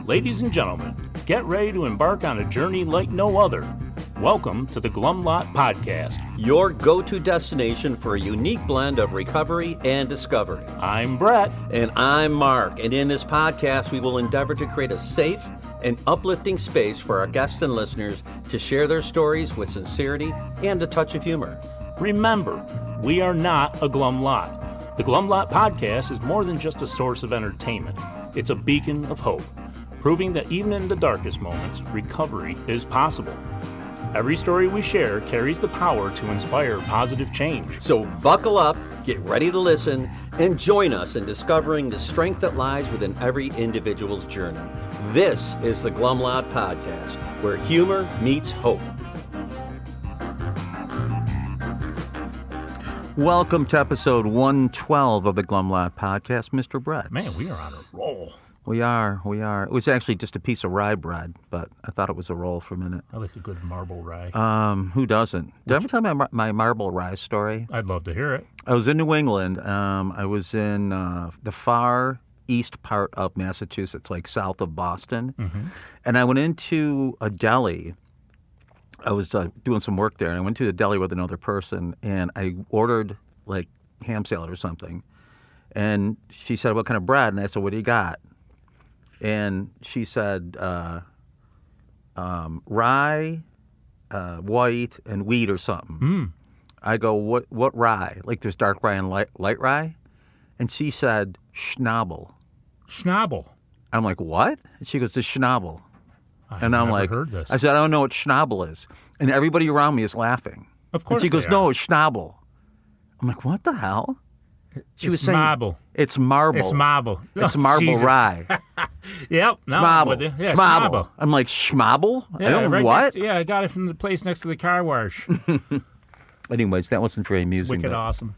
Ladies and gentlemen, get ready to embark on a journey like no other. Welcome to the Glum Lot Podcast, your go-to destination for a unique blend of recovery and discovery. I'm Brett. And I'm Mark. And in this podcast, we will endeavor to create a safe and uplifting space for our guests and listeners to share their stories with sincerity and a touch of humor. Remember, we are not a Glum Lot. The Glum Lot Podcast is more than just a source of entertainment. It's a beacon of hope, proving that even in the darkest moments, recovery is possible. Every story we share carries the power to inspire positive change. So buckle up, get ready to listen, and join us in discovering the strength that lies within every individual's journey. This is the Glum Lot Podcast, where humor meets hope. Welcome to episode 112 of the Glum Lot Podcast, Mr. Brett. Man, we are on a roll. We are. It was actually just a piece of rye bread, but I thought it was a roll for a minute. I like a good marble rye. Who doesn't? Did I ever tell my marble rye story? I'd love to hear it. I was in New England. I was in the far east part of Massachusetts, like south of Boston. Mm-hmm. And I went into a deli. I was doing some work there, and I went to the deli with another person, and I ordered like ham salad or something. And she said, "What kind of bread?" And I said, "What do you got?" And she said, rye, white, and wheat or something. Mm. I go, what rye? Like there's dark rye and light rye? And she said, schnabel. Schnabel? I'm like, what? And she goes, the schnabel. I've never heard this. I said, I don't know what schnabel is. And everybody around me is laughing. Of course and she goes, no, it's schnabel. I'm like, what the hell? She was saying, marble. It's marble. It's marble. It's marble Jesus. Rye. Yep. No, schmabel. Yeah, schmabel. I'm like, schmabel? Yeah, I don't know right what? I got it from the place next to the car wash. Anyways, that wasn't very amusing. It's wicked awesome.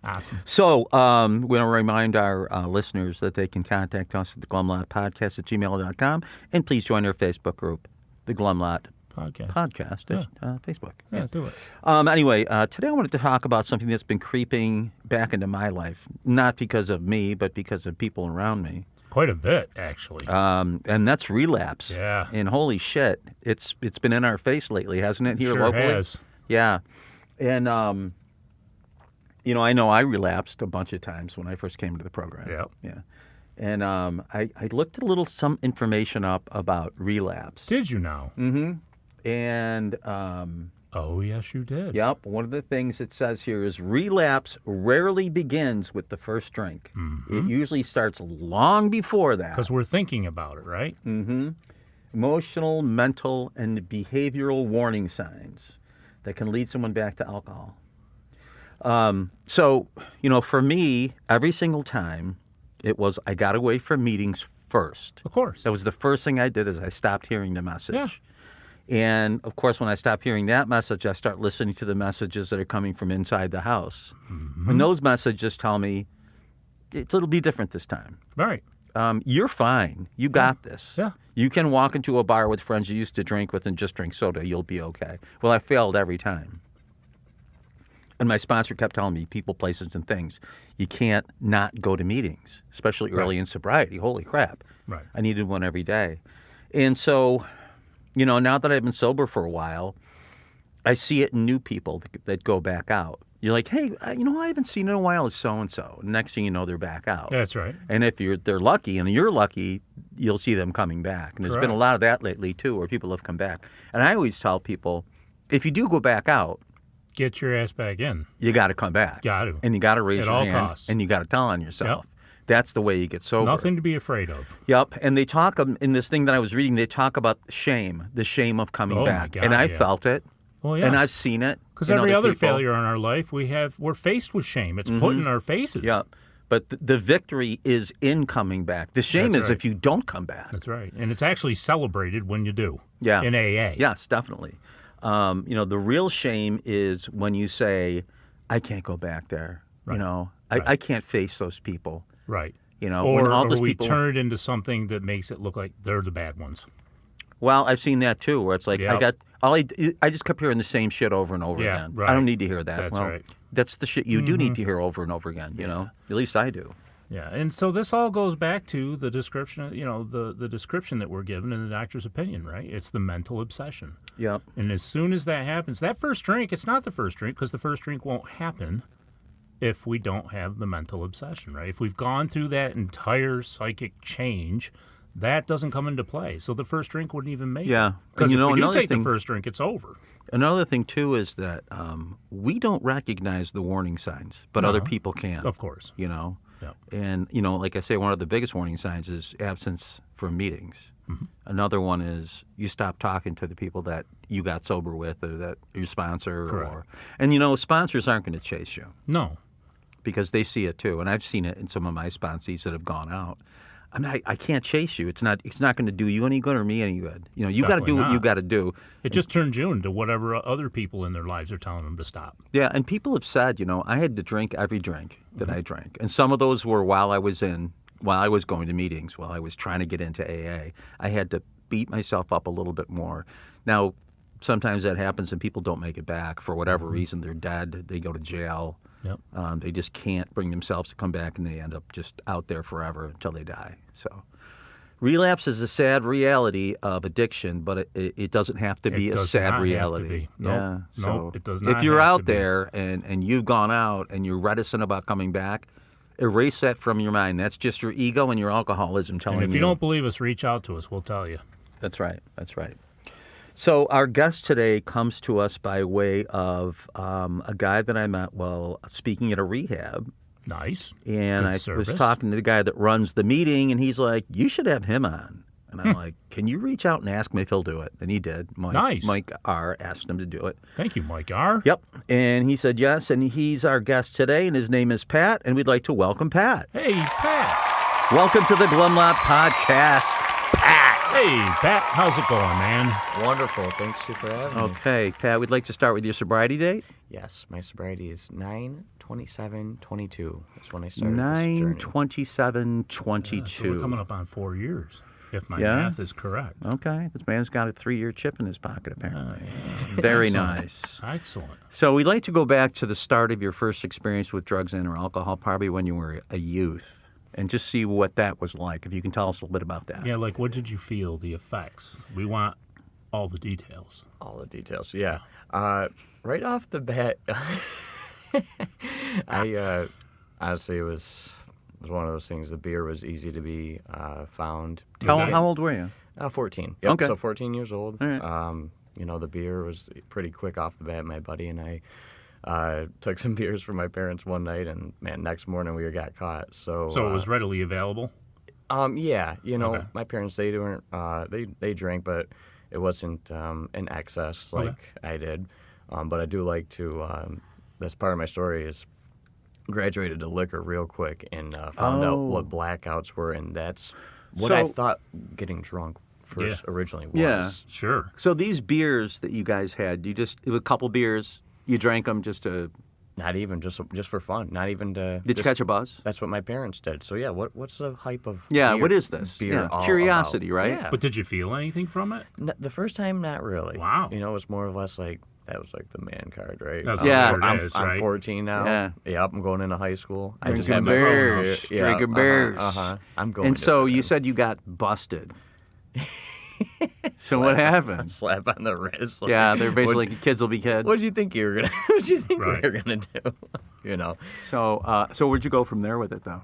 Awesome. So we want to remind our listeners that they can contact us at the glumlotpodcast@gmail.com, and please join our Facebook group, the Glum Lot Podcast at Facebook. Yeah, do it. Anyway, today I wanted to talk about something that's been creeping back into my life, not because of me, but because of people around me. Quite a bit, actually. And that's relapse. Yeah. And holy shit, it's been in our face lately, hasn't it, here sure locally? Has. Yeah. And, I know I relapsed a bunch of times when I first came to the program. Yeah. Yeah. And I looked some information up about relapse. Did you now? Mm-hmm. And oh, yes, you did. Yep. One of the things it says here is relapse rarely begins with the first drink. Mm-hmm. It usually starts long before that. Because we're thinking about it, right? Mm-hmm. Emotional, mental, and behavioral warning signs that can lead someone back to alcohol. So, for me, every single time it was I got away from meetings first. Of course. That was the first thing I did is I stopped hearing the message. Yeah. And, of course, when I stop hearing that message, I start listening to the messages that are coming from inside the house. Mm-hmm. And those messages tell me it'll be different this time. Right. You're fine. You got this. Yeah. You can walk into a bar with friends you used to drink with and just drink soda. You'll be okay. Well, I failed every time. And my sponsor kept telling me, people, places, and things, you can't not go to meetings, especially early in sobriety. Holy crap. Right. I needed one every day. And so, now that I've been sober for a while, I see it in new people that go back out. You're like, hey, I haven't seen in a while is so-and-so. Next thing you know, they're back out. That's right. And if they're lucky, and you're lucky, you'll see them coming back. And there's been a lot of that lately, too, where people have come back. And I always tell people, if you do go back out, get your ass back in. You got to come back. Got to. And you got to raise your hand. Costs. And you got to tell on yourself. Yep. That's the way you get sober. Nothing to be afraid of. Yep. And they talk, in this thing that I was reading, they talk about shame, the shame of coming back. My God, and I felt it. Well, yeah. And I've seen it. Because every other failure in our life, we're faced with shame. It's put in our faces. Yeah. But the victory is in coming back. The shame is if you don't come back. That's right. And it's actually celebrated when you do. Yeah. In AA. Yes, definitely. The real shame is when you say, I can't go back there. Right. I can't face those people. Right. When or all those we people turn it into something that makes it look like they're the bad ones. Well, I've seen that too, where it's like I just kept hearing the same shit over and over again. Right. I don't need to hear that. That's right. That's the shit you do need to hear over and over again. At least I do. Yeah, and so this all goes back to the description, the description that we're given in the doctor's opinion, right? It's the mental obsession. Yep. And as soon as that happens, that first drink, it's not the first drink because the first drink won't happen if we don't have the mental obsession, right? If we've gone through that entire psychic change, that doesn't come into play. So the first drink wouldn't even make it. Yeah. Because And if we do another take thing, the first drink, it's over. another thing too is that we don't recognize the warning signs, but other people can. Of course. Yep. And, like I say, one of the biggest warning signs is absence from meetings. Mm-hmm. Another one is you stop talking to the people that you got sober with or that your sponsor. Correct. And sponsors aren't going to chase you. No. Because they see it too. And I've seen it in some of my sponsees that have gone out. I can't chase you. It's not going to do you any good or me any good. You got to do what you got to do. It just turns you into whatever other people in their lives are telling them to stop. Yeah, and people have said, I had to drink every drink that I drank. And some of those were while I was going to meetings, while I was trying to get into AA. I had to beat myself up a little bit more. Now, sometimes that happens and people don't make it back for whatever reason. They're dead. They go to jail. Yep. They just can't bring themselves to come back, and they end up just out there forever until they die. So relapse is a sad reality of addiction, but it doesn't have to be a sad reality. Nope. So it does not if you're have out to be. there and you've gone out and you're reticent about coming back, erase that from your mind. That's just your ego and your alcoholism telling you. And if you don't believe us, reach out to us. We'll tell you. That's right. That's right. So our guest today comes to us by way of a guy that I met while speaking at a rehab. Nice. And Good I service. was talking to the guy that runs the meeting, and he's like, you should have him on. And I'm like, can you reach out and ask him if he'll do it? And he did. Nice. Mike R. asked him to do it. Thank you, Mike R. Yep. And he said yes, and he's our guest today, and his name is Pat, and we'd like to welcome Pat. Hey, Pat. Welcome to the Glumlot Podcast, Pat. Hey, Pat. How's it going, man? Wonderful. Thanks for having me. Okay, Pat, we'd like to start with your sobriety date. Yes, my sobriety is 9/27/22. That's when I started this journey. 9/27/22. So we're coming up on 4 years, if my Yeah? math is correct. Okay, this man's got a 3-year chip in his pocket, apparently. Very Excellent. nice. Excellent. So we'd like to go back to the start of your first experience with drugs and or alcohol, probably when you were a youth, and just see what that was like. If you can tell us a little bit about that. Yeah, like what did you feel, the effects? We want all the details. All the details. Yeah. Right off the bat, I honestly it was one of those things. The beer was easy to be found. How old were you? 14. Yep, Okay. So 14 years old. All right. The beer was pretty quick off the bat. My buddy and I took some beers from my parents one night, and man, next morning we got caught. So So it was readily available? Yeah, Okay. my parents, they weren't they drank, but it wasn't in excess like I did. But I do like to. That's part of my story is graduated to liquor real quick and found out what blackouts were, and that's what I So- thought getting drunk first originally was. Yeah. Sure. So these beers that you guys had, it was a couple beers. You drank them just to. Not even just for fun. Not even to. Did you catch a buzz? That's what my parents did. So yeah, what's the hype of? Yeah. beer, What is this? Beer. Yeah. all Curiosity, about? right? Yeah. But did you feel anything from it? The first time, not really. Wow. It was more or less like that was like the man card, right? That's Yeah. what it is, I'm right? 14 now. Yeah. Yep, I'm going into high school. I just Drinking had my beers. first beer. Drinking beers. I'm going. And so you different. said you got busted. So what happened? Slap on the wrist. Like, Yeah, they're basically kids will be kids. What did you think you were gonna? What did you think Right. we were gonna do? So where'd you go from there with it, though?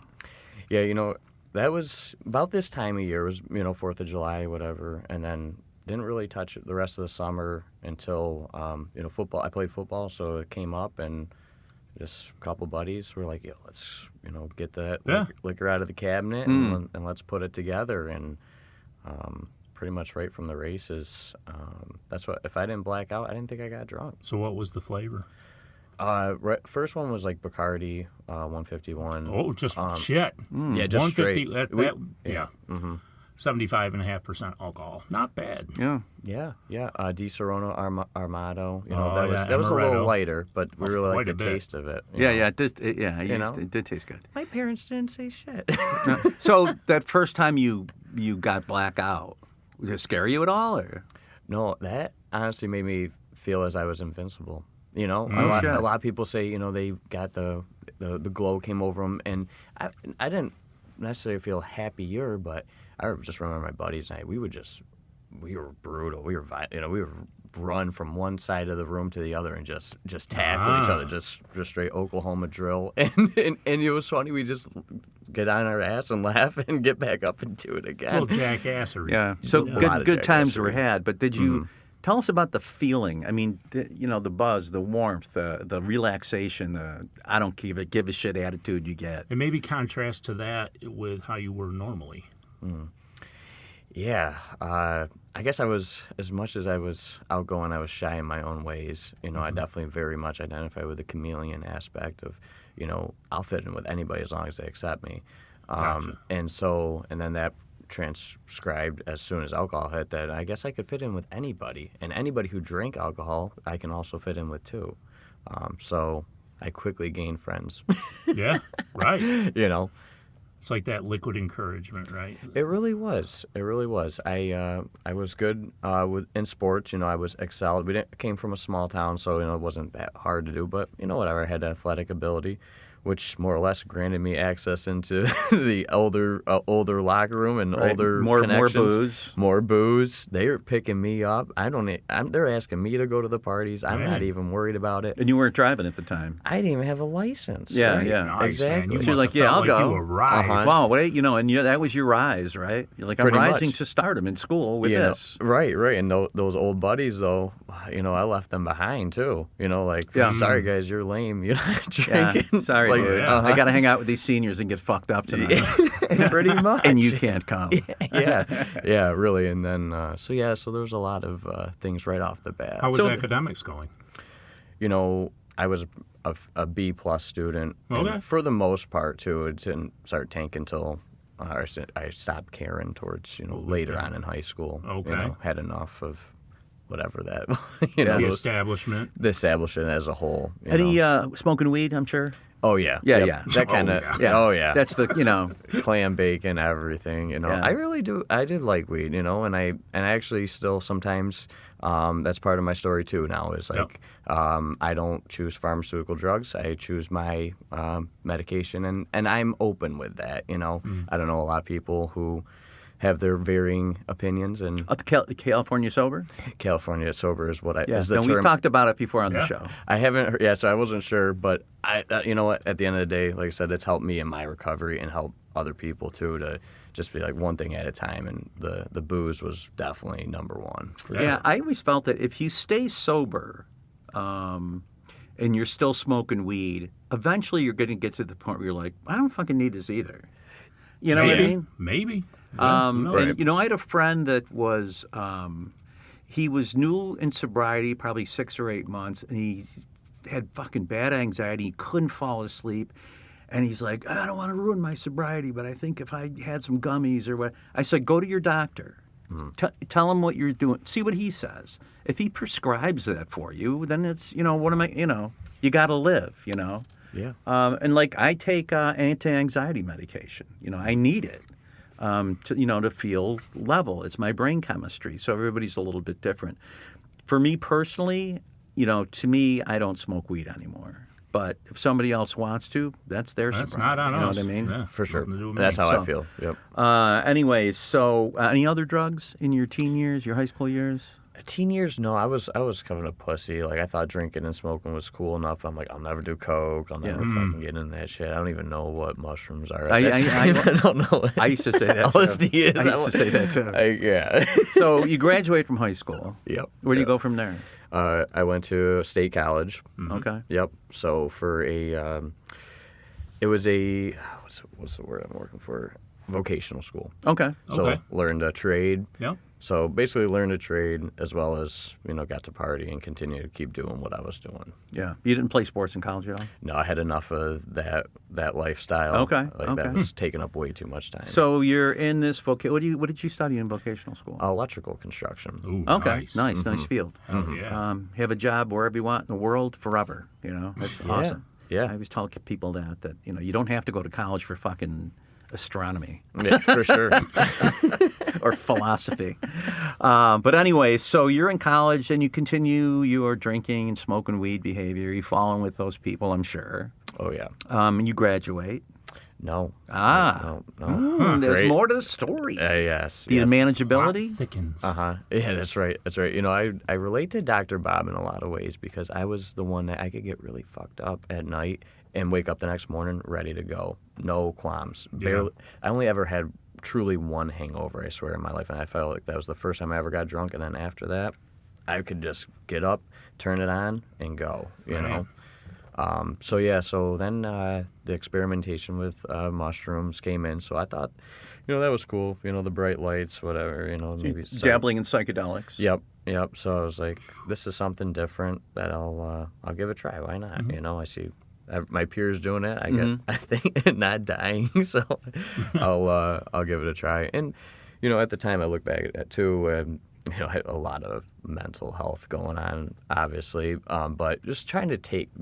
Yeah, that was about this time of year. It was 4th of July, whatever, and then didn't really touch it the rest of the summer until football. I played football, so it came up, and just a couple buddies were like, "Yo, let's get that liquor out of the cabinet and let's put it together." And pretty much right from the races, that's what. If I didn't black out, I didn't think I got drunk. So what was the flavor? First one was like Bacardi, 151. Oh, just shit. Yeah, just 150. straight. Yeah. 75.5% alcohol. Not bad. Yeah. Yeah. Di Serono Armato. Oh, that was a little Amaretto. lighter, but we really quite liked a the bit. taste of it. Yeah, know. it did. know? It did taste good. My parents didn't say shit. So that first time you got blackout, did it scare you at all, or? No, that honestly made me feel as I was invincible. A shit. lot of people say they got the glow came over them, and I didn't necessarily feel happier, but I just remember my buddies and I, we were brutal. We were, we would run from one side of the room to the other and just tackle each other, just straight Oklahoma drill. And it was funny. We just get on our ass and laugh and get back up and do it again. Well, jackassery. Yeah. So good times were had. But did you tell us about the feeling? I mean, the buzz, the warmth, the relaxation, the I don't give a shit attitude you get. And maybe contrast to that with how you were normally. Yeah, I guess I was, as much as I was outgoing, I was shy in my own ways. I definitely very much identify with the chameleon aspect of, I'll fit in with anybody as long as they accept me. Gotcha. And then that transcribed as soon as alcohol hit that I guess I could fit in with anybody. And anybody who drank alcohol, I can also fit in with too. So I quickly gained friends. Yeah, right. It's like that liquid encouragement, right? It really was. It really was. I was good in sports. I was excelled. Came from a small town, so it wasn't that hard to do. But whatever, I had athletic ability, which more or less granted me access into the older locker room and older connections. More booze. They were picking me up. They're asking me to go to the parties. I'm not even worried about it. And you weren't driving at the time. I didn't even have a license. Yeah, right? yeah, nice, exactly. Man. So you're like, yeah, I'll go. You arrived. Wow, and that was your rise, right? You're like, I'm Pretty rising much. to stardom in school with this. Right. And those old buddies, though, I left them behind too. Sorry guys, you're lame. You're not drinking. Yeah, sorry, dude. yeah. I got to hang out with these seniors and get fucked up tonight. Pretty much. And you can't come. Yeah, really. And then, so there was a lot of things right off the bat. How was academics going? I was a B+ student. Okay. And for the most part, too. It didn't start tanking until I stopped caring towards, later on in high school. Okay. Had enough of whatever that, The establishment. The establishment as a whole. Any smoking weed, I'm sure? Oh, yeah. Yeah, Yep. yeah. That kind of, Yeah. oh, yeah. That's the, Clam bacon, everything, Yeah. I really do. I did like weed, and I actually still sometimes, that's part of my story too now is like, I don't choose pharmaceutical drugs. I choose my medication, and I'm open with that, I don't know a lot of people who have their varying opinions. And California sober? California sober is what is the term. We've talked about it before on the show. I haven't heard, so I wasn't sure, but you know what, at the end of the day, like I said, it's helped me in my recovery and help other people too to just be like one thing at a time, and the booze was definitely number one. For sure. I always felt that if you stay sober and you're still smoking weed, eventually you're going to get to the point where you're like, I don't fucking need this either. You know what I mean? Maybe. Yeah, and, I had a friend that was, he was new in sobriety, probably 6 or 8 months, and he had fucking bad anxiety. He couldn't fall asleep. And he's like, I don't want to ruin my sobriety, but I think if I had some gummies or what. I said, go to your doctor. Tell him what you're doing. See what he says. If he prescribes that for you, then it's, what am I, you got to live, Yeah. And like I take anti-anxiety medication. I need it to feel level. It's my brain chemistry. So everybody's a little bit different. For me personally, to me, I don't smoke weed anymore. But if somebody else wants to, that's their sobriety. That's not on us. You know what I mean? Yeah, For sure. nothing to do with me. That's how I feel. Yep. Anyways, so any other drugs in your teen years, your high school years? Teen years, no. I was kind of a pussy. Like I thought drinking and smoking was cool enough. I'm like, I'll never do coke. I'll never fucking get in that shit. I don't even know what mushrooms are. I don't know. I used to say that. LSD is. I used to say that too. Yeah. So you graduate from high school. Yep. Where do you go from there? I went to State College. Okay. Yep. So for it was a what's the word I'm working for? Vocational school. Okay. So learned a trade. Yeah. So basically learned a trade as well as, got to party and continue to keep doing what I was doing. Yeah. You didn't play sports in college at all? No, I had enough of that lifestyle. Okay. That was taking up way too much time. So you're in this what did you study in vocational school? Electrical construction. Ooh, Okay. Nice. Nice field. Oh, yeah. Have a job wherever you want in the world forever. That's awesome. Yeah. I always tell people that you don't have to go to college for fucking astronomy. Yeah, for sure. Or philosophy. But anyway, so you're in college and you continue your drinking and smoking weed behavior. You fall in with those people, I'm sure. Oh, yeah. And you graduate. No. Ah. No. There's Great. more to the story. Yes. The yes. manageability? Plot thickens. Yeah, that's right. That's right. You know, I relate to Dr. Bob in a lot of ways because I was the one that I could get really fucked up at night and wake up the next morning ready to go. No qualms. Barely. I only ever had truly one hangover, I swear, in my life, and I felt like that was the first time I ever got drunk. And then after that, I could just get up, turn it on, and go. You know. So then the experimentation with mushrooms came in. So I thought, you know, that was cool. You know, the bright lights, whatever. You know, maybe Dabbling in psychedelics. Yep. So I was like, this is something different that I'll give a try. Why not? You know, I see my peers doing it. I think not dying, so I'll give it a try. And you know, at the time, I look back at it too. You know, I had a lot of mental health going on, obviously, but just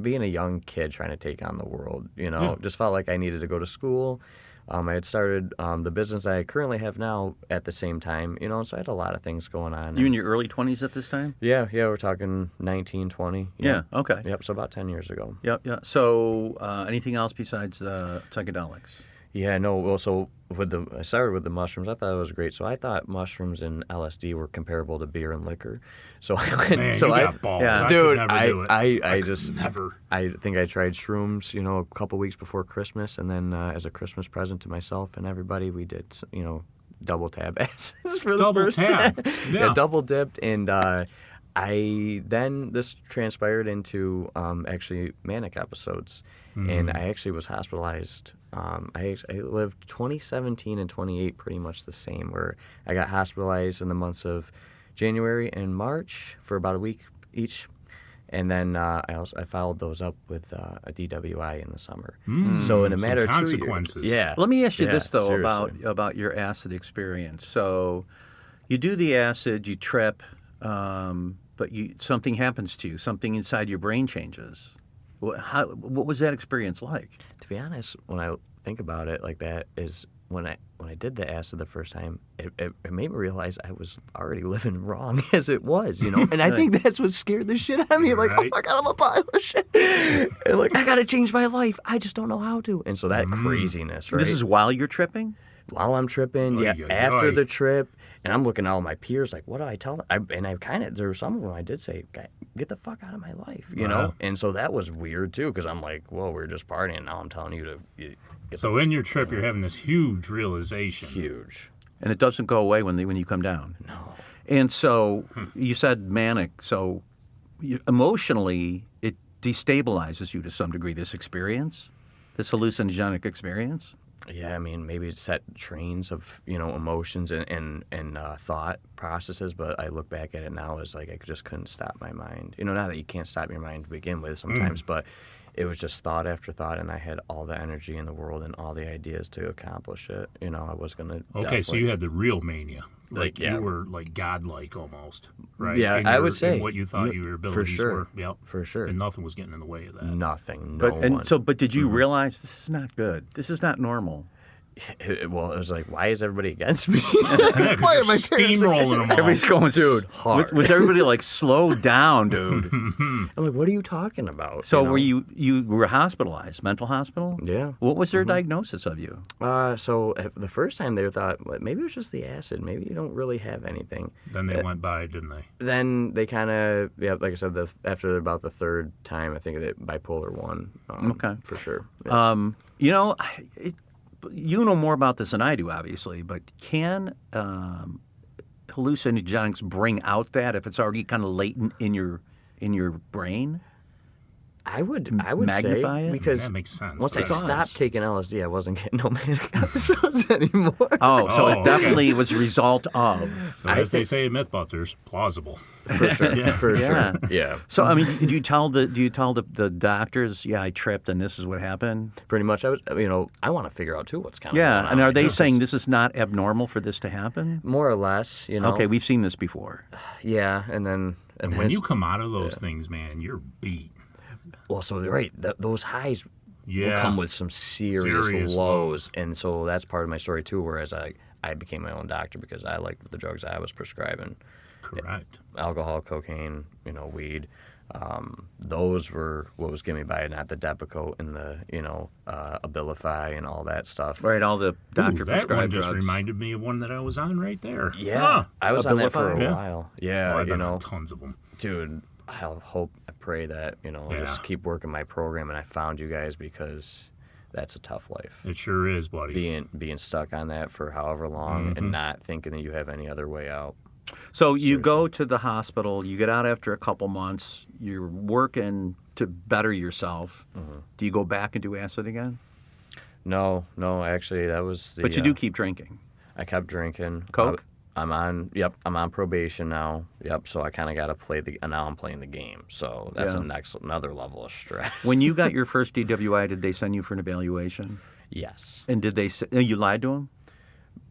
being a young kid, trying to take on the world, you know, just felt like I needed to go to school. I had started the business I currently have now at the same time, you know, so I had a lot of things going on. You in your early 20s at this time? Yeah, we're talking 19, 20. Yeah, okay. Yep, so about 10 years ago. Yep. So anything else besides the psychedelics? Yeah, no. Well, so I started with the mushrooms. I thought it was great. So I thought mushrooms and LSD were comparable to beer and liquor. So I went. Man, so you I, got balls. Yeah. I dude, could never do it. I just never. I think I tried shrooms, you know, a couple weeks before Christmas, and then as a Christmas present to myself and everybody, we did, you know, double tab acids for the first tab. time. Yeah. Double dipped, and this transpired into actually manic episodes, and I actually was hospitalized. I lived 2017 and 28 pretty much the same, where I got hospitalized in the months of January and March for about a week each, and then I followed those up with a DWI in the summer. So in a matter of 2 years, consequences. yeah. Let me ask you this, though, seriously. about your acid experience. So you do the acid, you trip, but something happens to you. Something inside your brain changes. What was that experience like? To be honest, when I think about it like that, is when I did the acid the first time, it made me realize I was already living wrong as it was, you know. And I think that's what scared the shit out of me. Like, oh my God, I'm a pile of shit. And like, I gotta change my life. I just don't know how to. And so that craziness, right? This is while you're tripping? While I'm tripping, Oy, yeah, oy, after oy. the trip, and I'm looking at all my peers like, what do I tell them? There were some of them I did say, get the fuck out of my life, you know? And so that was weird too, because I'm like, well, we're just partying, now I'm telling you to get So in your trip, you're having this huge realization. huge. And it doesn't go away when you come down. No. And so you said manic. So emotionally, it destabilizes you to some degree, this experience, this hallucinogenic experience. Yeah, I mean, maybe it set trains of, you know, emotions and thought processes, but I look back at it now as like I just couldn't stop my mind. You know, not that you can't stop your mind to begin with sometimes, but it was just thought after thought, and I had all the energy in the world and all the ideas to accomplish it. You know, I was going to Okay, so you had the real mania. Like, yeah. You were like godlike almost, right? Yeah, I would say. in what you thought your abilities for sure. were. Yep. For sure. And nothing was getting in the way of that. Nothing, But did you realize this is not good? This is not normal. Well, it was like, why is everybody against me? Yeah, 'cause Why you're are my parents steamrolling them all. Everybody's going, dude. hard. Was everybody like, slow down, dude? I'm like, what are you talking about? So you know? were you were hospitalized, mental hospital? Yeah. What was their diagnosis of you? So the first time they thought, well, maybe it was just the acid. Maybe you don't really have anything. Then they went by, didn't they? Then they kind of, like I said, after about the third time, I think that bipolar 1. Okay. For sure. Yeah. You know, you know more about this than I do, obviously, but can hallucinogenics bring out that if it's already kind of latent in your brain? I would magnify say it? because That makes sense. once I Because- stopped taking LSD, I wasn't getting no manic episodes anymore. Oh, so it okay. definitely was a result of. So as they say in Mythbusters, plausible. For sure. For Yeah. sure. Yeah. So I mean, do you tell the doctors? Yeah, I tripped, and this is what happened. Pretty much. I want to figure out too what's kind of Yeah, going on. and are they Because saying this is not abnormal for this to happen? more or less? You know. Okay, we've seen this before. Yeah, and then When you come out of those things, man, you're beat. well, so right, those highs Yeah. will come with some serious Serious lows, and so that's part of my story too. Whereas I became my own doctor because I liked the drugs I was prescribing. Correct. Alcohol, cocaine, weed. Those were what was getting me by, not the Depakote and the, Abilify and all that stuff. Right, all the doctor That one prescribed just drugs. reminded me of one that I was on right there. Yeah, Huh. I was on that for a Abilify? Yeah. while. Yeah, Oh, I've been on tons of them. dude, I pray that, I just keep working my program and I found you guys, because that's a tough life. It sure is, buddy. Being stuck on that for however long and not thinking that you have any other way out. So you go to the hospital, you get out after a couple months, you're working to better yourself. Do you go back and do acid again? No, actually, that was the... But you do keep drinking. I kept drinking. Coke? I'm on probation now. Yep, so I kind of got to and now I'm playing the game. So that's another level of stress. When you got your first DWI, did they send you for an evaluation? Yes. And did they say, you lied to them?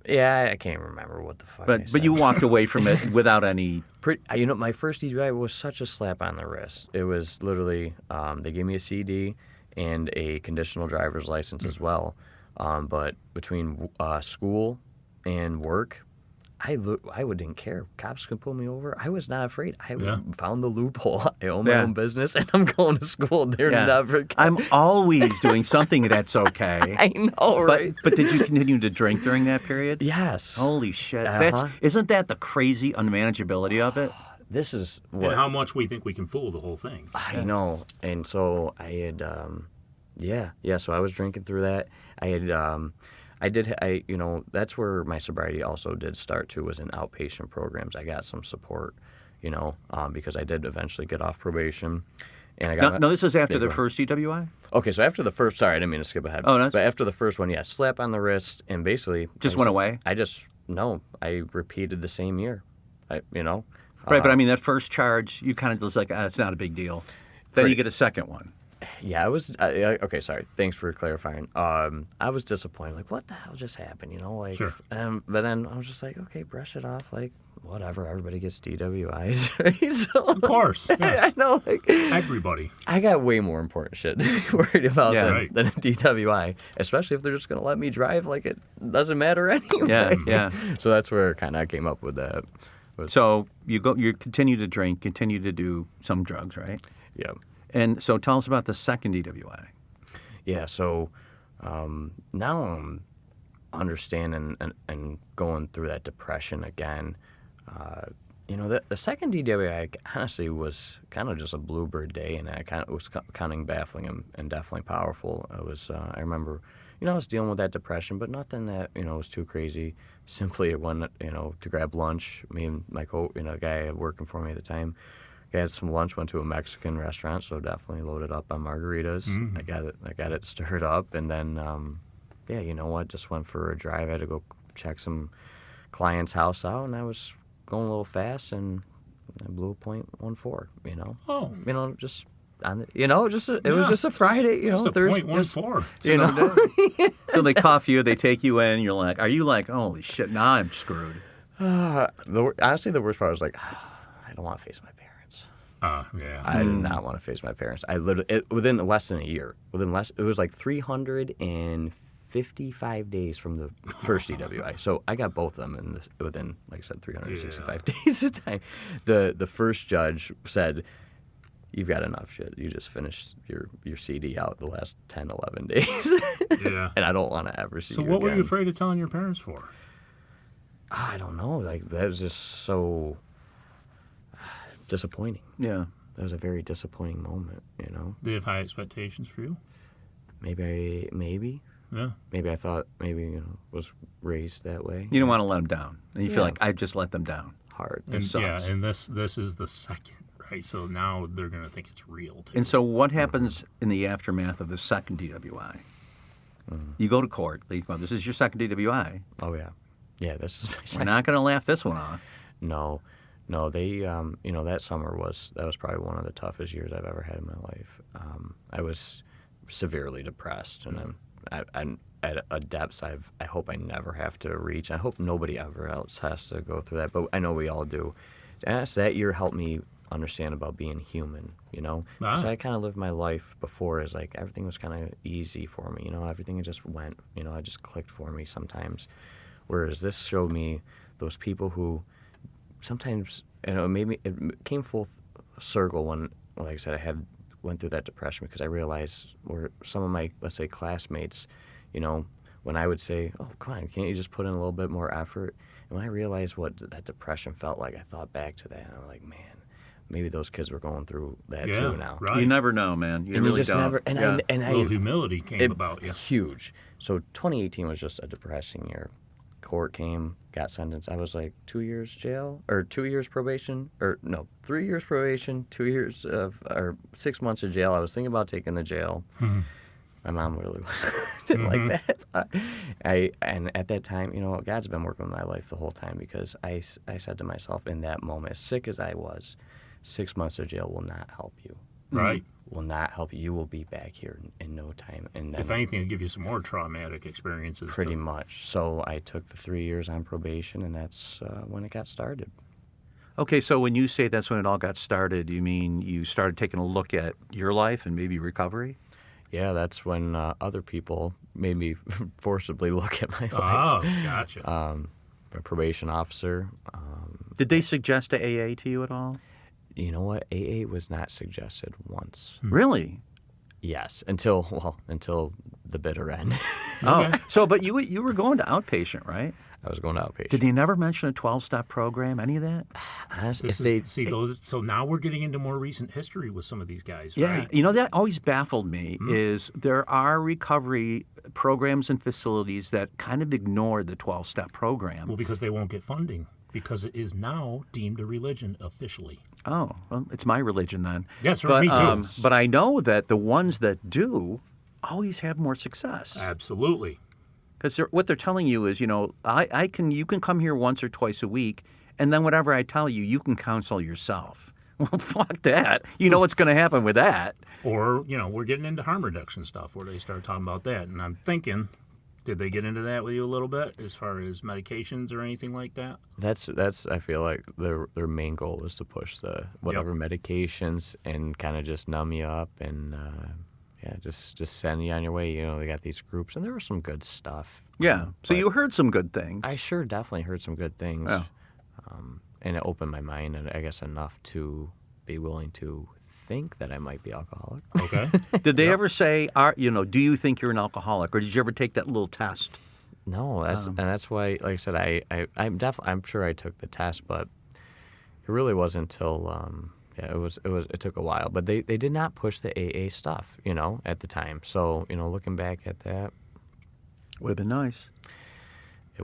Yeah, I can't remember what the fuck I But said. you walked away from it without any... My first DWI was such a slap on the wrist. It was literally, they gave me a CD and a conditional driver's license as well. But between school and work, I didn't care. Cops could pull me over. I was not afraid. I found the loophole. I own my own business, and I'm going to school. They're never... I'm always doing something that's okay. I know, right? But did you continue to drink during that period? Yes. Holy shit. Uh-huh. Isn't that the crazy unmanageability of it? This is And what... how much we think we can fool the whole thing. I know. And so I had, so I was drinking through that. That's where my sobriety also did start too, was in outpatient programs. I got some support, because I did eventually get off probation. And I got... No, this is after the first DWI? Okay, so after the first... Sorry, I didn't mean to skip ahead. Oh, no. But after the first one, slap on the wrist, and basically... Just went away? I repeated the same year, Right, but I mean, that first charge, you kind of just like, it's not a big deal. Then you get a second one. Yeah, I was... okay, sorry. Thanks for clarifying. I was disappointed. Like, what the hell just happened, Sure. But then I was just like, okay, brush it off. Like, whatever. Everybody gets DWIs, right? So, Of course. Yes. I know. Like, Everybody. I got way more important shit to be worried about right. than a DWI, especially if they're just going to let me drive like it doesn't matter anyway. Yeah. So that's where kind of I came up with that. So you continue to drink, continue to do some drugs, right? Yeah. And so tell us about the second DWI. Yeah, so now I'm understanding and going through that depression again. The second DWI honestly was kind of just a bluebird day, and I kind of was baffling and definitely powerful. I remember, I was dealing with that depression, but nothing that, was too crazy. Simply it went, to grab lunch. Me and my guy working for me at the time, I had some lunch, went to a Mexican restaurant, so definitely loaded up on margaritas. I got it stirred up, and then, just went for a drive. I had to go check some client's house out, and I was going a little fast, and I blew a .14, Oh. Just on it, it was just a Friday, Just a Thursday. .14. So they cuff you, they take you in, are you like, holy shit, now I'm screwed? Honestly, the worst part was like, I don't want to face my parents. Yeah. I did not want to face my parents. I literally, within less than a year, it was like 355 days from the first DWI. So I got both of them within, like I said, 365 days of time. The first judge said, you've got enough shit. You just finished your CD out the last 10, 11 days. Yeah. And I don't want to ever see you So what again. were you afraid of telling your parents for? I don't know. Like, that was just so disappointing. Yeah. That was a very disappointing moment, They have high expectations for you? Maybe. Yeah. Maybe I thought, was raised that way. You don't want to let them down. And you feel like, I've just let them down. Hard. And, sucks. yeah, and this is the second, right? So now they're going to think it's real, too. And so what happens in the aftermath of the second DWI? You go to court. This is your second DWI. Oh, yeah. Yeah, this is my We're second. not going to laugh this one off. No, they, that summer was probably one of the toughest years I've ever had in my life. I was severely depressed, and I'm at a depths I hope I never have to reach. I hope nobody ever else has to go through that, but I know we all do. And that year helped me understand about being human, because I kind of lived my life before as like everything was kind of easy for me, everything just went, it just clicked for me sometimes. Whereas this showed me those people who sometimes, it came full circle when like I said, went through that depression because I realized where some of my, let's say, classmates, when I would say, oh, come on, can't you just put in a little bit more effort? And when I realized what that depression felt like, I thought back to that, and I'm like, man, maybe those kids were going through that too now. Right. You never know, man. You and really you just don't. never. And Yeah. I, A little humility came about, huge. So 2018 was just a depressing year. Court came, got sentenced. I was like 2 years jail, or 2 years probation, or no, 3 years probation, 2 years or 6 months of jail. I was thinking about taking the jail. Mm-hmm. My mom really didn't like that. And at that time, God's been working with my life the whole time, because I said to myself in that moment, as sick as I was, 6 months of jail will not help you. Right. Will not help you. You will be back here in no time. And then, If anything, it'll give you some more traumatic experiences. pretty much. So I took the 3 years on probation, and that's when it got started. Okay, so when you say that's when it all got started, you mean you started taking a look at your life and maybe recovery? Yeah, that's when other people made me forcibly look at my life. Oh, gotcha. A probation officer. Did they suggest a AA to you at all? You know what? AA was not suggested once. Really? Yes, until the bitter end. Oh, so but you were going to outpatient, right? I was going to outpatient. Did they never mention a 12-step program, any of that? Honestly, So now we're getting into more recent history with some of these guys, Yeah, right? that always baffled me is there are recovery programs and facilities that kind of ignore the 12-step program. Well, because they won't get funding, because it is now deemed a religion officially. Oh, well, it's my religion then. Yes, but, me too. But I know that the ones that do always have more success. Absolutely. Because what they're telling you is, you can come here once or twice a week, and then whatever I tell you, you can counsel yourself. Well, fuck that. You know what's going to happen with that. Or, we're getting into harm reduction stuff where they start talking about that. And I'm thinking, did they get into that with you a little bit as far as medications or anything like that? That's I feel like their main goal was to push the whatever medications and kind of just numb you up and just send you on your way. They got these groups, and there was some good stuff. Yeah. So you heard some good things. I sure definitely heard some good things. Yeah. And it opened my mind, and I guess enough to be willing to think that I might be alcoholic. Okay. Did they ever say, do you think you're an alcoholic, or did you ever take that little test? No, that's why, like I said, I'm sure I took the test, but it really wasn't until it took a while. But they did not push the AA stuff, at the time. So looking back at that, would have been nice.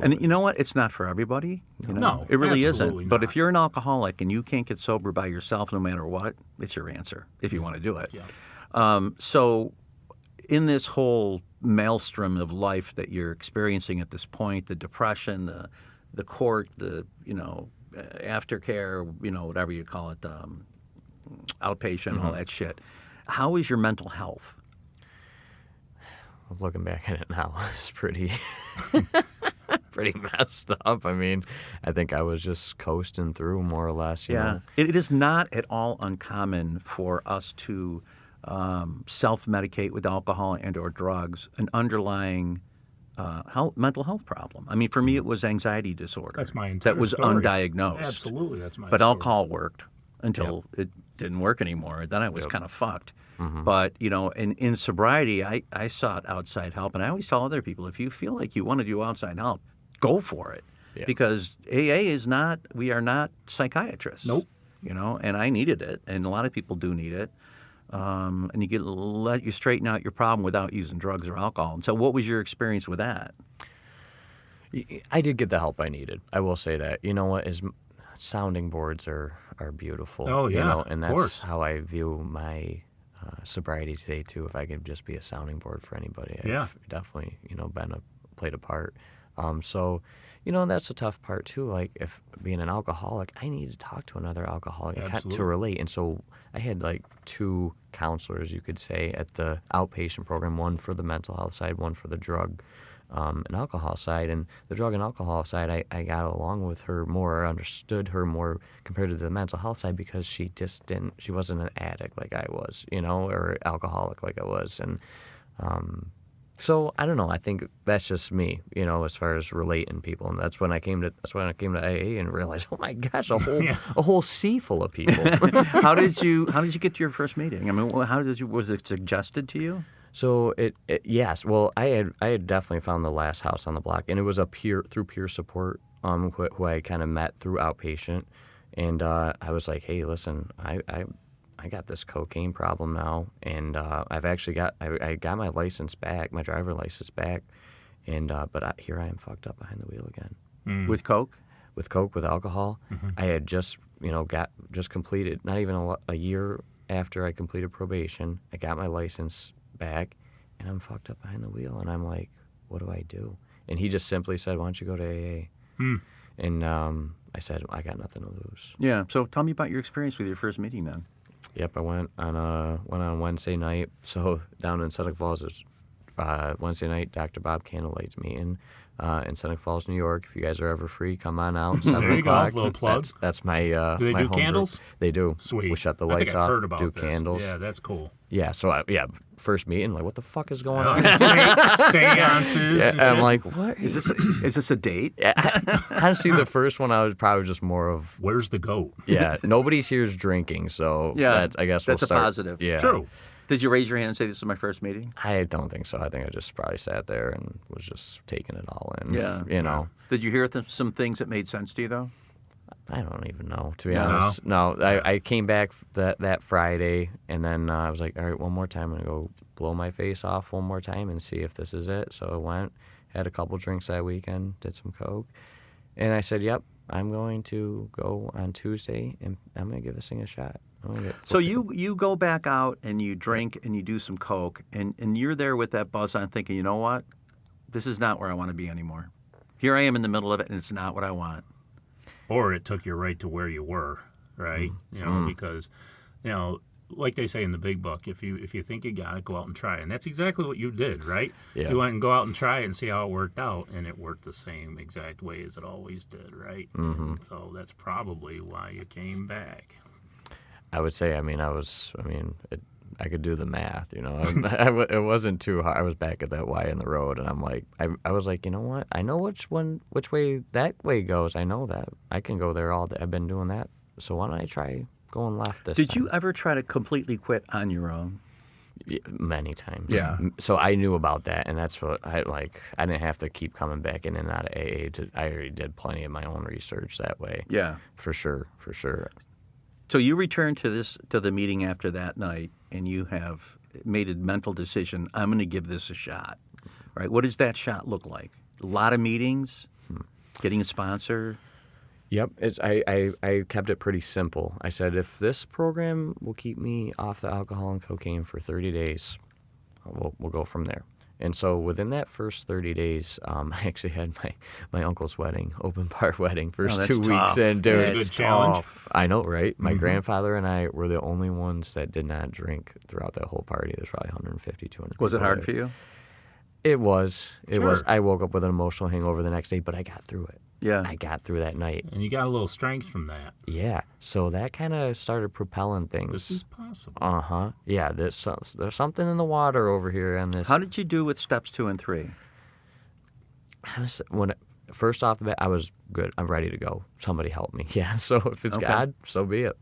And you know what? It's not for everybody. No, it really absolutely isn't. But not. if you're an alcoholic and you can't get sober by yourself, no matter what, it's your answer if you want to do it. Yeah. So, in this whole maelstrom of life that you're experiencing at this point, the depression, the court, the aftercare, whatever you call it, outpatient, all that shit. How is your mental health? Looking back at it now, it's pretty messed up. I mean, I think I was just coasting through more or less. You know? It is not at all uncommon for us to self-medicate with alcohol and or drugs, an underlying mental health problem. I mean, for me, it was anxiety disorder. That's my entire That was story. undiagnosed. Absolutely, that's my But story. alcohol worked until it didn't work anymore. Then I was kind of fucked. But, in sobriety, I sought outside help. And I always tell other people, if you feel like you want to do outside help, go for it. Yeah. Because AA we are not psychiatrists. Nope. And I needed it. And a lot of people do need it. And let you straighten out your problem without using drugs or alcohol. And so what was your experience with that? I did get the help I needed. I will say that. You know what? Sounding boards are beautiful. Oh, yeah, and of that's course. how I view my sobriety today, too. If I could just be a sounding board for anybody, I've definitely, played a part. So, that's a tough part, too. Like, if being an alcoholic, I need to talk to another alcoholic to relate. And so I had, 2 counselors, you could say, at the outpatient program, one for the mental health side, one for the drug and alcohol side. And the drug and alcohol side, I got along with her more, understood her more compared to the mental health side because she wasn't an addict like I was, or alcoholic like I was. And So I don't know. I think that's just me, as far as relating people, and that's when I came to AA and realized, oh my gosh, a whole sea full of people. How did you get to your first meeting? I mean, was it suggested to you? So yes. Well, I had definitely found the last house on the block, and it was through peer support, who I kind of met through outpatient, and I was like, hey, listen, I got this cocaine problem now, and I've actually I got my license back, my driver license back, and but here I am fucked up behind the wheel again. With coke? With coke, with alcohol. I had just completed, not even a year after I completed probation, I got my license back, and I'm fucked up behind the wheel, and I'm like, what do I do? And he just simply said, why don't you go to AA? And I said, I got nothing to lose. Yeah. So tell me about your experience with your first meeting then. Yep, I went on Wednesday night. So down in Seneca Falls, it's Wednesday night, Dr. Bob Candlelights meeting in Seneca Falls, New York. If you guys are ever free, come on out. 7 There you go, o'clock. little plug. That's my Do they my do home candles? group. They do. Sweet. We shut the I think lights I've off, heard about do this. candles. Yeah, that's cool. Yeah, so first meeting, like, what the fuck is going on? Seances. Yeah, and I'm shit. like, what? Is this a date? Honestly, the first one I was probably just more of, Where's the goat? yeah, nobody's here's drinking, so Yeah, I guess that's we'll a start. positive. Yeah. True. Did you raise your hand and say this is my first meeting? I don't think so. I think I just probably sat there and was just taking it all in. Yeah. You know, Did you hear some things that made sense to you though? I don't even know, to be No? honest. No, I came back that Friday, and then I was like, all right, one more time. I'm going to go blow my face off one more time and see if this is it. So I went, had a couple drinks that weekend, did some coke, and I said, yep, I'm going to go on Tuesday, and I'm going to give this thing a shot. So you go back out and you drink and you do some coke and you're there with that buzz on thinking, you know what? This is not where I want to be anymore. Here I am in the middle of it and it's not what I want. Or it took you right to where you were, right? Because, like they say in the big book, if you think you got it, go out and try it. And that's exactly what you did, right? Yeah. You went and go out and try it and see how it worked out, and it worked the same exact way as it always did, right? Mm-hmm. So that's probably why you came back. I would say, I could do the math, It wasn't too hard. I was back at that Y in the road, and I'm like, I was like, you know what? I know which way that way goes. I know that. I can go there all day. I've been doing that. So why don't I try going left this time? Did you ever try to completely quit on your own? Yeah, many times. Yeah. So I knew about that, and that's what I didn't have to keep coming back in and out of AA. I already did plenty of my own research that way. Yeah. For sure. So you return to the meeting after that night, and you have made a mental decision. I'm going to give this a shot. Right? What does that shot look like? A lot of meetings, getting a sponsor. Yep. I kept it pretty simple. I said, if this program will keep me off the alcohol and cocaine for 30 days, we'll go from there. And so within that first 30 days, I actually had my uncle's wedding, open bar wedding, first 2 weeks in. Dude, That's a good challenge. tough. I know, right? My grandfather and I were the only ones that did not drink throughout that whole party. There's probably 150, 200 Was it people hard there. for you? It was. It Sure. was. I woke up with an emotional hangover the next day, but I got through it. Yeah. I got through that night. And you got a little strength from that. Yeah. So that kind of started propelling things. This is possible. Uh-huh. Yeah, there's something in the water over here on this. How did you do with steps 2 and 3? Honestly, first off the bat, I was good. I'm ready to go. Somebody help me. Yeah. So if it's Okay. God, so be it.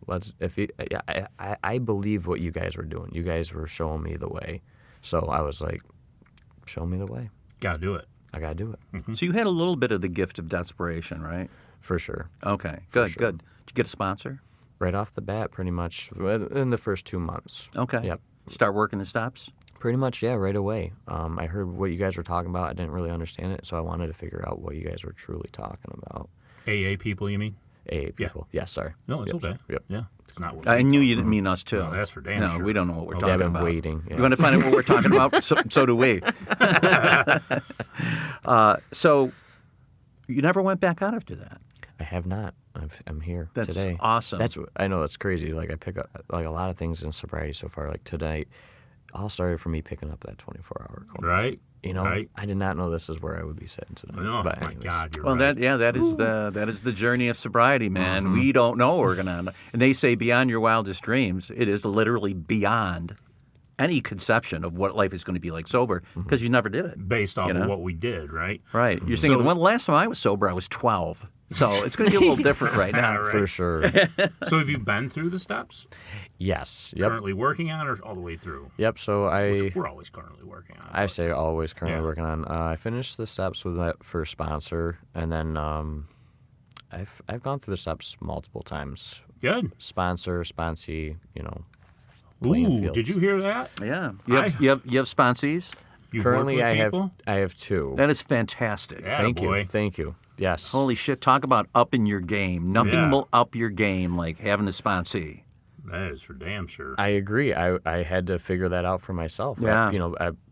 I believe what you guys were doing. You guys were showing me the way. So I was like, show me the way. Got to do it. I got to do it. So you had a little bit of the gift of desperation, right? For sure. Okay. Good, sure. good. Did you get a sponsor? Right off the bat, pretty much in the first 2 months. Okay. Yep. Start working the steps? Pretty much, yeah, right away. I heard what you guys were talking about. I didn't really understand it, so I wanted to figure out what you guys were truly talking about. AA people, you mean? AA people. Yeah, sorry. No, it's Yep, okay. sorry. Yep. Yeah, it's not what I knew you didn't mean us too. No, that's for damn No, sure. we don't know what we're Okay. talking I've been about. waiting. Yeah. You want to find out what we're talking about? So do we. So you never went back out after that. I have not. I'm here That's today. awesome. I know that's crazy. Like I pick up like a lot of things in sobriety so far. Like tonight, all started for me picking up that 24-hour call. Right? Right. I did not know this is where I would be sitting tonight. Oh, but my anyways. God, you're Well, right. that is the journey of sobriety, man. We don't know what we're gonna. And they say beyond your wildest dreams. It is literally beyond any conception of what life is going to be like sober because you never did it. Based off You know? of what we did, right? Right. You're thinking, the last time I was sober, I was 12. So it's going to be a little different right now. For sure. So have you been through the steps? Yes. Yep. Currently working on or all the way through? Yep. So Which we're always currently working on. I say always currently Yeah. working on. I finished the steps with that first sponsor, and then I've gone through the steps multiple times. Good. Sponsor, sponsee, playing Ooh, fields. did you hear that? Yeah. You have sponsees? You've Currently, worked with I people? have two. That is fantastic. Attaboy. Thank you. Yes. Holy shit, talk about upping your game. Nothing Yeah. will up your game like having a sponsee. That is for damn sure. I agree. I had to figure that out for myself. Yeah.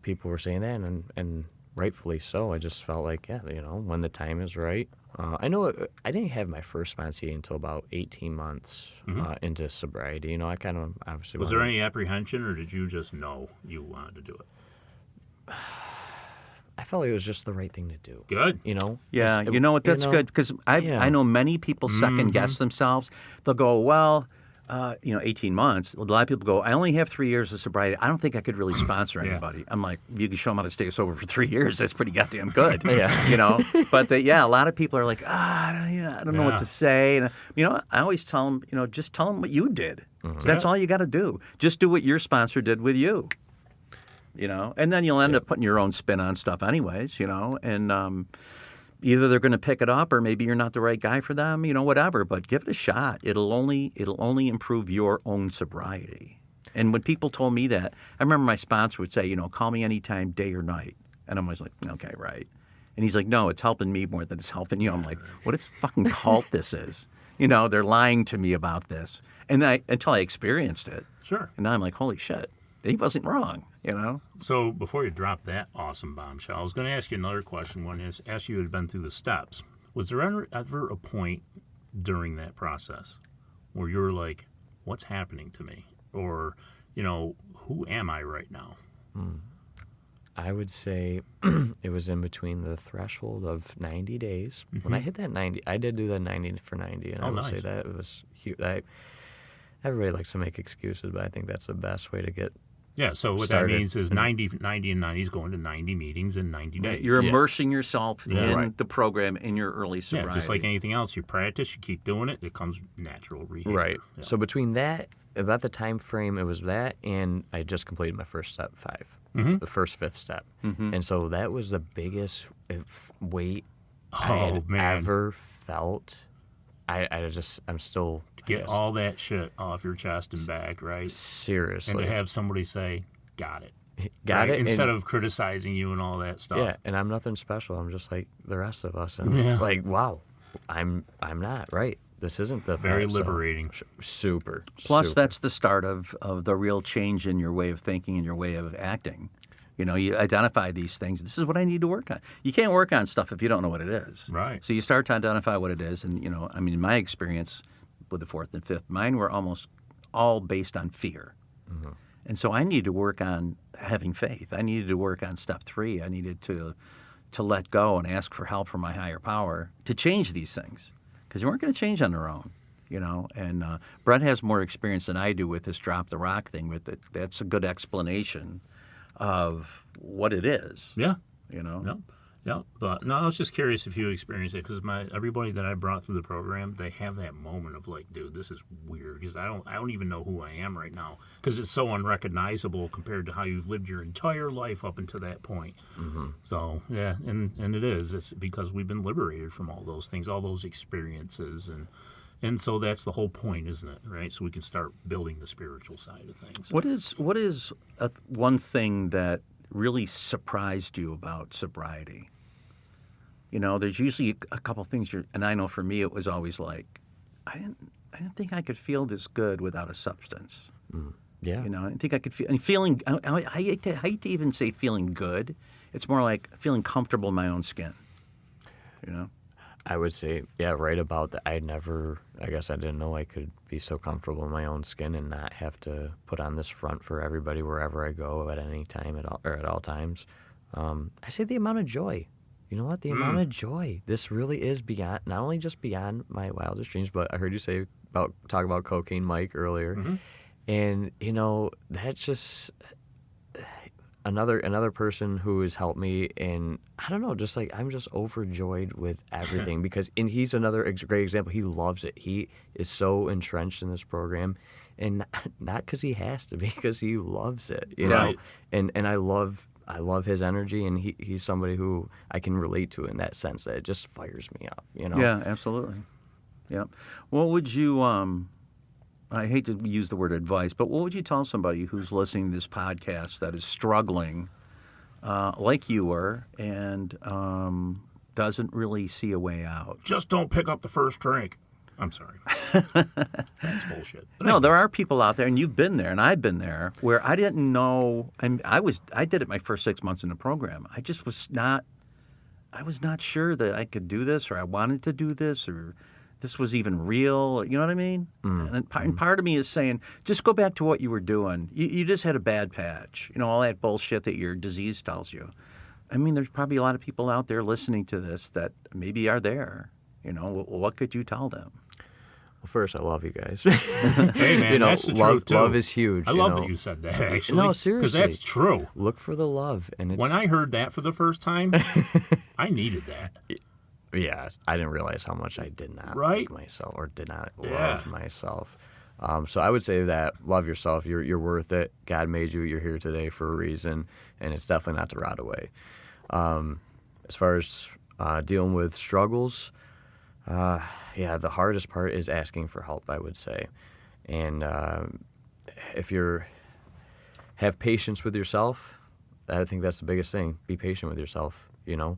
People were saying that, and rightfully so. I just felt like, when the time is right. I know I didn't have my first sponsee until about 18 months into sobriety. I kind of obviously Was there any apprehension, or did you just know you wanted to do it? I felt like it was just the right thing to do. Good. Yeah, you know what? That's good because I know many people second guess themselves. They'll go, well, 18 months. A lot of people go, I only have 3 years of sobriety. I don't think I could really sponsor anybody. I'm like, you can show them how to stay sober for 3 years. That's pretty goddamn good. Yeah. But a lot of people are like, I don't know what to say. And, I always tell them, just tell them what you did. That's all you got to do. Just do what your sponsor did with you. And then you'll end up putting your own spin on stuff anyways, and either they're going to pick it up or maybe you're not the right guy for them, whatever, but give it a shot. It'll only improve your own sobriety. And when people told me that, I remember my sponsor would say, call me anytime, day or night. And I'm always like, okay, right. And he's like, no, it's helping me more than it's helping you. I'm like, what a fucking cult this is. They're lying to me about this. And until I experienced it. Sure. And now I'm like, holy shit, he wasn't wrong, So before you drop that awesome bombshell, I was going to ask you another question. One is, after you had been through the steps, was there ever a point during that process where you were like, what's happening to me? Or, who am I right now? I would say it was in between the threshold of 90 days. When I hit that 90, I did do the 90 for 90, and I would say that it was huge. Everybody likes to make excuses, but I think that's the best way to get Yeah, so what started. that means is 90 and 90 is going to 90 meetings in 90 days. You're immersing yourself in Right. the program in your early sobriety. Yeah, just like anything else. You practice, you keep doing it, it comes natural behavior. Right. Yeah. So between that, about the time frame, it was that, and I just completed my first step 5, the first fifth step, and so that was the biggest weight I had ever felt. I'm still Get all that shit off your chest and back, right? seriously. And to have somebody say, got it. Got it Instead and- of criticizing you and all that stuff. Yeah, and I'm nothing special. I'm just like the rest of us, and Yeah. like, wow, I'm not right. This isn't the Very bad stuff. liberating. Super. Plus, super. that's the start of the real change in your way of thinking and your way of acting. You identify these things. This is what I need to work on. You can't work on stuff if you don't know what it is. Right. So you start to identify what it is. And, in my experience with the fourth and fifth, mine were almost all based on fear. And so I needed to work on having faith. I needed to work on step 3. I needed to let go and ask for help from my higher power to change these things. Because they weren't going to change on their own. And Brett has more experience than I do with this drop the rock thing. With it, that's a good explanation of what it is. Yeah. Yep. Yeah. But no, I was just curious if you experienced it because everybody that I brought through the program, they have that moment of like, dude, this is weird because I don't even know who I am right now because it's so unrecognizable compared to how you've lived your entire life up until that point. So yeah, and it is. It's because we've been liberated from all those things, all those experiences, and so that's the whole point, isn't it? Right? So we can start building the spiritual side of things. What is one thing that really surprised you about sobriety? There's usually a couple things and I know for me it was always like, I didn't think I could feel this good without a substance. Yeah. I didn't think I could feel, and feeling, I hate to even say feeling good. It's more like feeling comfortable in my own skin. I would say, yeah, right about that. I guess I didn't know I could be so comfortable in my own skin and not have to put on this front for everybody wherever I go at any time at all times. I say the amount of joy. You know what? The amount of joy. This really is beyond, not only just beyond my wildest dreams, but I heard you talk about Cocaine Mike earlier. And, that's just, another person who has helped me, and I don't know, just like I'm just overjoyed with everything because he's another great example. He loves it. He is so entrenched in this program, and not because he has to be, because he loves it, you know. And I love his energy, and he's somebody who I can relate to in that sense. That it just fires me up, you know. Yeah, absolutely. Yeah. What would you I hate to use the word advice, but what would you tell somebody who's listening to this podcast that is struggling like you were and doesn't really see a way out? Just don't pick up the first drink. I'm sorry. That's bullshit. But No, there are people out there, and you've been there, and I've been there, where I didn't know. And I did it my first 6 months in the program. I just was not sure that I could do this, or I wanted to do this, or this was even real. You know what I mean? And part of me is saying, just go back to what you were doing. You just had a bad patch. You know, all that bullshit that your disease tells you. I mean, there's probably a lot of people out there listening to this that maybe are there. You know, what could you tell them? Well, first, I love you guys. Hey, man, that's the truth, too. Love is huge. I love that you said that, actually. No, seriously. Because that's true. Look for the love. And when I heard that for the first time, I needed that. Yeah, I didn't realize how much I did not like myself or did not love myself. So I would say that love yourself. You're worth it. God made you. You're here today for a reason, and it's definitely not to rot away. As far as dealing with struggles, the hardest part is asking for help, I would say. And if you have patience with yourself, I think that's the biggest thing. Be patient with yourself, you know.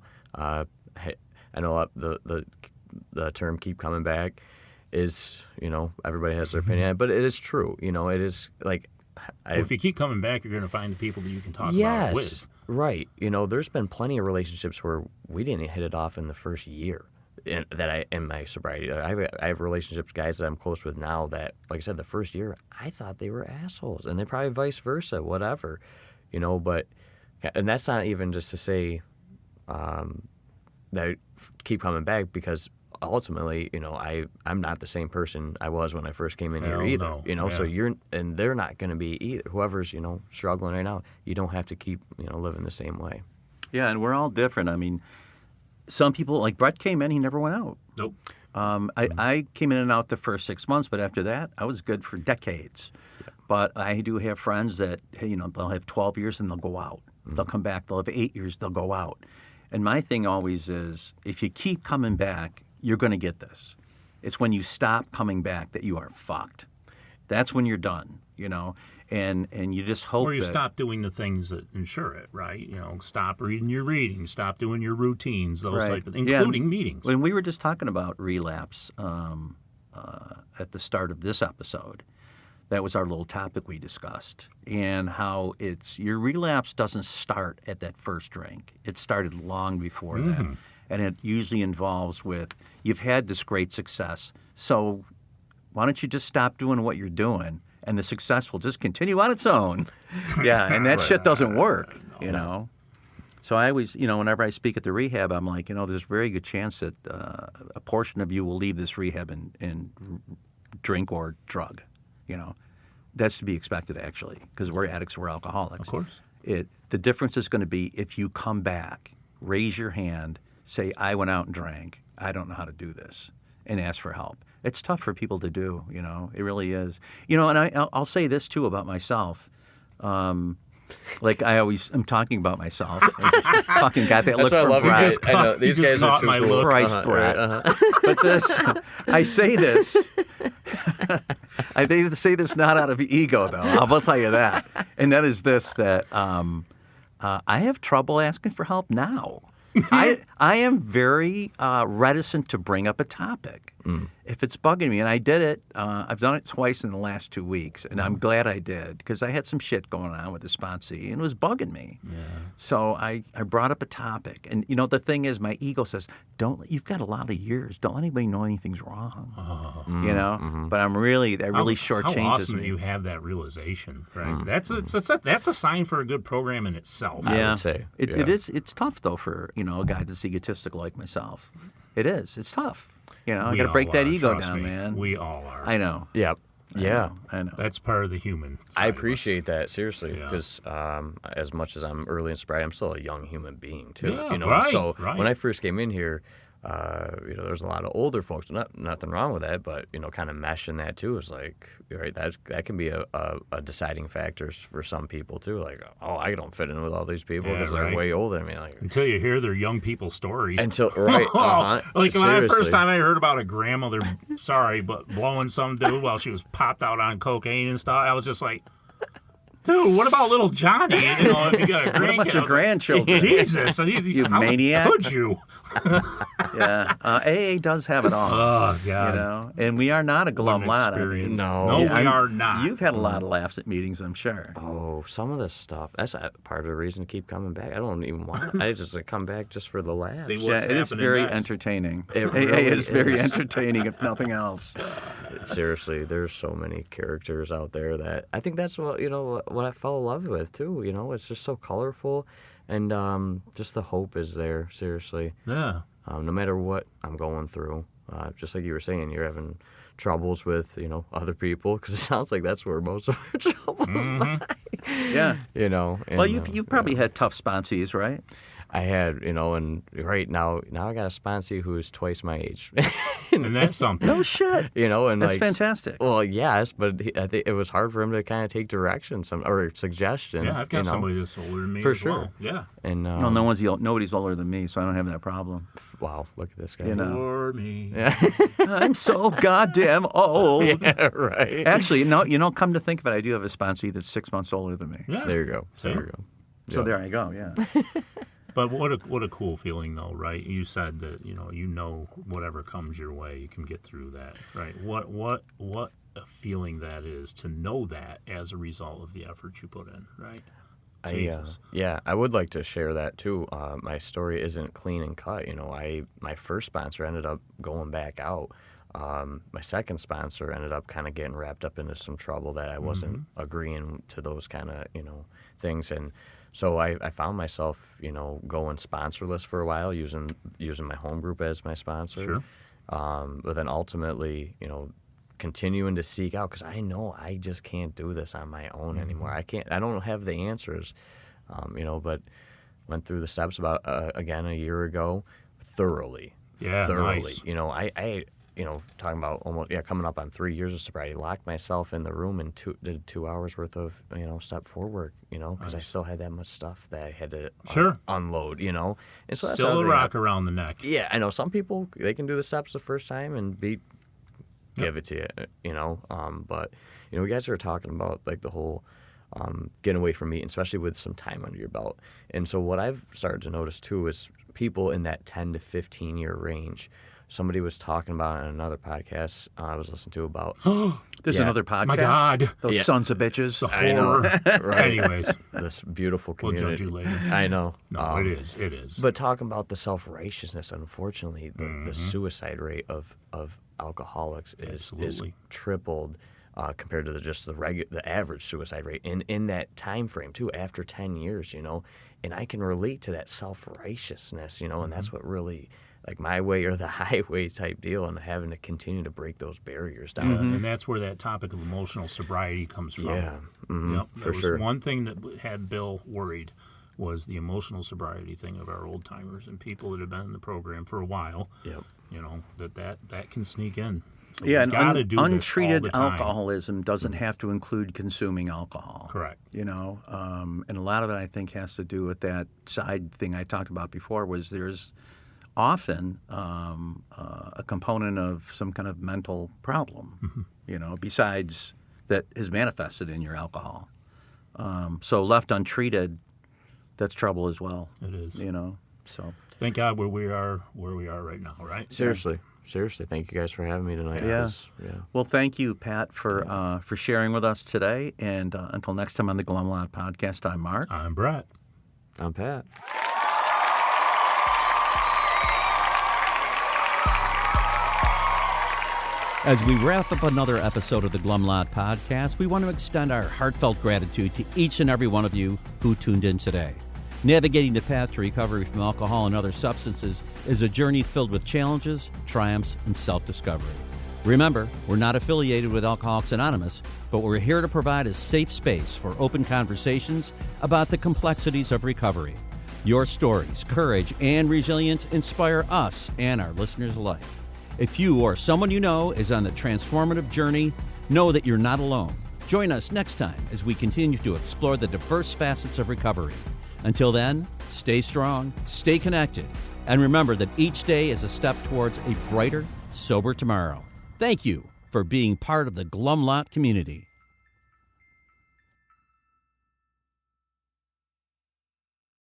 I know the term "keep coming back" is, you know, everybody has their opinion, but it is true. You know, it is like. If you keep coming back, you're going to find the people that you can talk about it with. Right. You know, there's been plenty of relationships where we didn't hit it off in the first year in my sobriety. I have relationships, guys that I'm close with now that, like I said, the first year I thought they were assholes, and they probably vice versa, whatever. You know, and that's not even just to say. That keep coming back, because ultimately, you know, I'm not the same person I was when I first came in here either. No. You know, so they're not going to be either. Whoever's, you know, struggling right now, you don't have to keep, you know, living the same way. Yeah, and we're all different. I mean, some people, like Brett came in, he never went out. Nope. I came in and out the first 6 months, but after that, I was good for decades. Yeah. But I do have friends that, you know, they'll have 12 years and they'll go out. They'll come back. They'll have 8 years. They'll go out. And my thing always is, if you keep coming back, you're going to get this. It's when you stop coming back that you are fucked. That's when you're done, you know. And you just hope or you that, stop doing the things that ensure it, right? You know, stop reading your readings, stop doing your routines, those type of things, including meetings. When we were just talking about relapse at the start of this episode, that was our little topic we discussed, and how your relapse doesn't start at that first drink. It started long before that, and it usually involves with, you've had this great success, so why don't you just stop doing what you're doing, and the success will just continue on its own. Yeah, and that shit doesn't work, you know. So I always, you know, whenever I speak at the rehab, I'm like, you know, there's a very good chance that a portion of you will leave this rehab and drink or drug. You know, that's to be expected, actually, because we're addicts, we're alcoholics. Of course. The difference is going to be if you come back, raise your hand, say, I went out and drank, I don't know how to do this, and ask for help. It's tough for people to do, you know. It really is. You know, and I'll say this, too, about myself. Like I always am talking about myself. I just fucking got that look from Brett. I know, these guys are my too look. Christ, Brett. But I say this. I say this not out of ego, though. I will tell you that. And that is this, that I have trouble asking for help now. I am very reticent to bring up a topic if it's bugging me. And I did it. I've done it twice in the last 2 weeks, and I'm glad I did, because I had some shit going on with the sponsee, and it was bugging me. Yeah. So I brought up a topic. And, you know, the thing is, my ego says, you've got a lot of years. Don't let anybody know anything's wrong. You know? Mm-hmm. But that really shortchanges me. How awesome that you have that realization, right? That's a sign for a good program in itself. Yeah. I would say. It is. It's tough, though, for, you know, a guy that's egotistical like myself. It is. It's tough. You know, I got to break that ego down, man. We all are. I know. Yeah. I know. That's part of the human side I of us. appreciate that, seriously, Yeah. because as much as I'm early in sobriety, I'm still a young human being, too. Yeah, you know? right, So right. when I first came in here, there's a lot of older folks. Nothing wrong with that, but, kind of meshing that, too, is like, right, that can be a deciding factor for some people, too. Like, oh, I don't fit in with all these people because right. they're way older than me. Like, Until you hear their young people stories. right. Uh-huh. Like when I Seriously. first time I heard about a grandmother, but blowing some dude while she was popped out on cocaine and stuff, I was just like, dude, what about little Johnny? If you got a grandkid. What about your grandchildren? Jesus, You how maniac. Could you? Yeah, AA does have it all. Oh, God. You know, and we are not a glum What an lot. experience. No. we I'm- are not. You've had a lot of laughs at meetings, I'm sure. Oh, some of this stuff. That's part of the reason to keep coming back. I don't even want it. I just come back just for the laughs. See Yeah, what's it is happening very next. entertaining. It AA really is very is. entertaining, if nothing else. Seriously, there's so many characters out there that I think that's what what I fell in love with too. It's just so colorful, and just the hope is there. Seriously, Yeah. no matter what I'm going through, just like you were saying, you're having troubles with other people because it sounds like that's where most of our troubles lie. Yeah. And, Well, you've probably had tough sponsees, right? I had and right now I got a sponsee who's twice my age. And that's something. No shit. And That's like, fantastic. Well, yes, but I think it was hard for him to kind of take direction, or suggestion. Yeah, I've got somebody that's older than me For as sure. well. Yeah. And Well, nobody's older than me, so I don't have that problem. wow, look at this guy. You know. For me. I'm so goddamn old. Yeah, right. Actually, come to think of it, I do have a sponsee that's 6 months older than me. Yeah. There you go. See? There you go. So Yeah. there I go, yeah. But what a cool feeling, though, right? You said that whatever comes your way, you can get through that, right? What a feeling that is to know that as a result of the effort you put in, right? Jesus. I would like to share that too. My story isn't clean and cut. My first sponsor ended up going back out. My second sponsor ended up kind of getting wrapped up into some trouble that I wasn't agreeing to those kind of things, and so I found myself going sponsorless for a while, using my home group as my sponsor. Sure. But then ultimately continuing to seek out, because I know I just can't do this on my own anymore. I don't have the answers, but went through the steps about again a year ago thoroughly. Yeah, thoroughly. nice. I talking about almost coming up on 3 years of sobriety, locked myself in the room and did 2 hours worth of step 4 work, because I still had that much stuff that I had to unload, and so that's Still a another thing rock around the neck. Yeah, I know some people, they can do the steps the first time and give it to you, but you guys are talking about like the whole getting away from meat, especially with some time under your belt. And so what I've started to notice too is people in that 10 to 15 year range. Somebody was talking about on another podcast I was listening to about. There's another podcast. My God. Those sons of bitches. I know. Right. Anyways, This beautiful we'll community. judge you later. I know. No, it is. It is. But talking about the self-righteousness, unfortunately, the suicide rate of alcoholics is Absolutely. tripled compared to the average suicide rate in that time frame too. After 10 years, and I can relate to that self-righteousness, and that's what really. Like my way or the highway type deal, and having to continue to break those barriers down. And that's where that topic of emotional sobriety comes from. Yeah, Yep. for was sure. One thing that had Bill worried was the emotional sobriety thing of our old timers and people that have been in the program for a while. Yep. That can sneak in. So Yeah, we gotta and do this all untreated the time. alcoholism doesn't have to include consuming alcohol. Correct. And a lot of it I think has to do with that side thing I talked about before. Was there's often a component of some kind of mental problem, besides that is manifested in your alcohol. So left untreated, that's trouble as well. It is. So Thank God where we are right now, right? Seriously, thank you guys for having me tonight. Yeah. Yeah. Well, thank you, Pat, for sharing with us today. And until next time on the Glum Lot Podcast, I'm Mark. I'm Brett. I'm Pat. As we wrap up another episode of the Glum Lot Podcast, we want to extend our heartfelt gratitude to each and every one of you who tuned in today. Navigating the path to recovery from alcohol and other substances is a journey filled with challenges, triumphs, and self-discovery. Remember, we're not affiliated with Alcoholics Anonymous, but we're here to provide a safe space for open conversations about the complexities of recovery. Your stories, courage, and resilience inspire us and our listeners alike. If you or someone you know is on the transformative journey, know that you're not alone. Join us next time as we continue to explore the diverse facets of recovery. Until then, stay strong, stay connected, and remember that each day is a step towards a brighter, sober tomorrow. Thank you for being part of the Glum Lot community.